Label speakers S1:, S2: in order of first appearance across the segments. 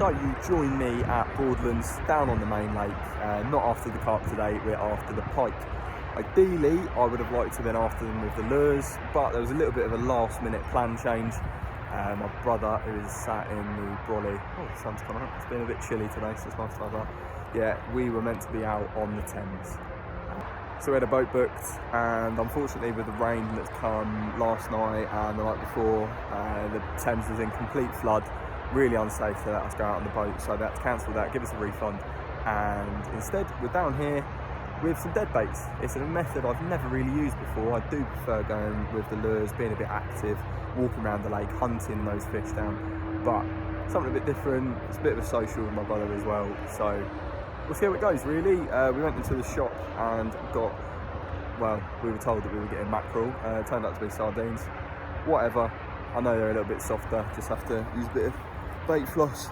S1: So you join me at Broadlands, down on the main lake, not after the carp today, we're after the pike. Ideally, I would have liked to have been after them with the lures, but there was a little bit of a last minute plan change. My brother, who is sat in the brolly, oh, the sun's come out, it's been a bit chilly today, so it's nice to have that. Yeah, we were meant to be out on the Thames. So we had a boat booked, and unfortunately with the rain that's come last night and the night before, the Thames was in complete flood. Really unsafe to let us go out on the boat, so they had to cancel that, give us a refund, and instead we're down here with some dead baits. It's a method I've never really used before. I do prefer going with the lures, being a bit active, walking around the lake, hunting those fish down, but something a bit different. It's a bit of a social with my brother as well, so we'll see how it goes really. We went into the shop and got, well, we were told that we were getting mackerel, turned out to be sardines. Whatever, I know they're a little bit softer, just have to use a bit of bait floss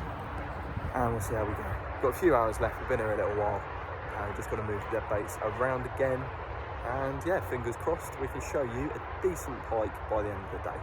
S1: and we'll see how we go. Got a few hours left, we've been here a little while, and just got to move the dead baits around again, and yeah, fingers crossed we can show you a decent pike by the end of the day.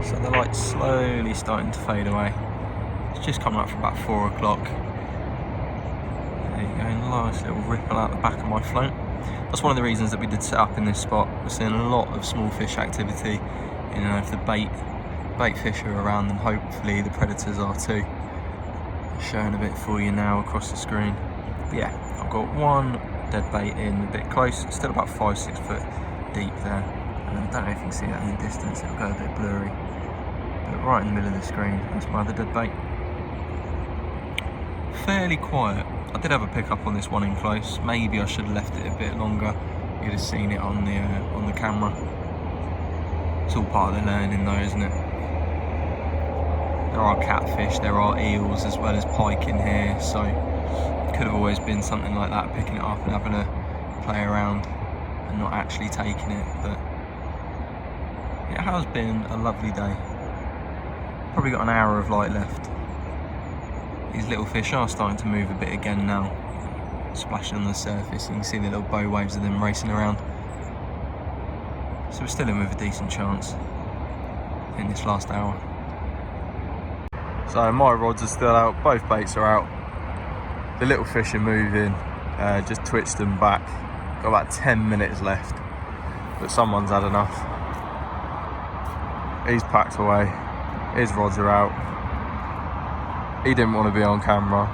S1: So the light's slowly starting to fade away. It's just coming up for about 4 o'clock. There you go, nice little ripple out the back of my float. That's one of the reasons that we did set up in this spot. We're seeing a lot of small fish activity. You know, if the bait fish are around, then hopefully the predators are too. Showing a bit for you now across the screen. But yeah, I've got one dead bait in a bit close, still about 5-6 foot deep there. And I don't know if you can see that in the distance, it'll go a bit blurry. But right in the middle of the screen, that's my other dead bait. Fairly quiet. I did have a pickup on this one in close. Maybe I should have left it a bit longer. You'd have seen it on the camera. It's all part of the learning though, isn't it? There are catfish, there are eels as well as pike in here, so it could have always been something like that, picking it up and having a play around and not actually taking it, but it has been a lovely day. Probably got an hour of light left. These little fish are starting to move a bit again now, splashing on the surface. You can see the little bow waves of them racing around. So we're still in with a decent chance in this last hour. So my rods are still out, both baits are out. The little fish are moving, just twitched them back. Got about 10 minutes left, but someone's had enough. He's packed away, his rods are out. He didn't want to be on camera.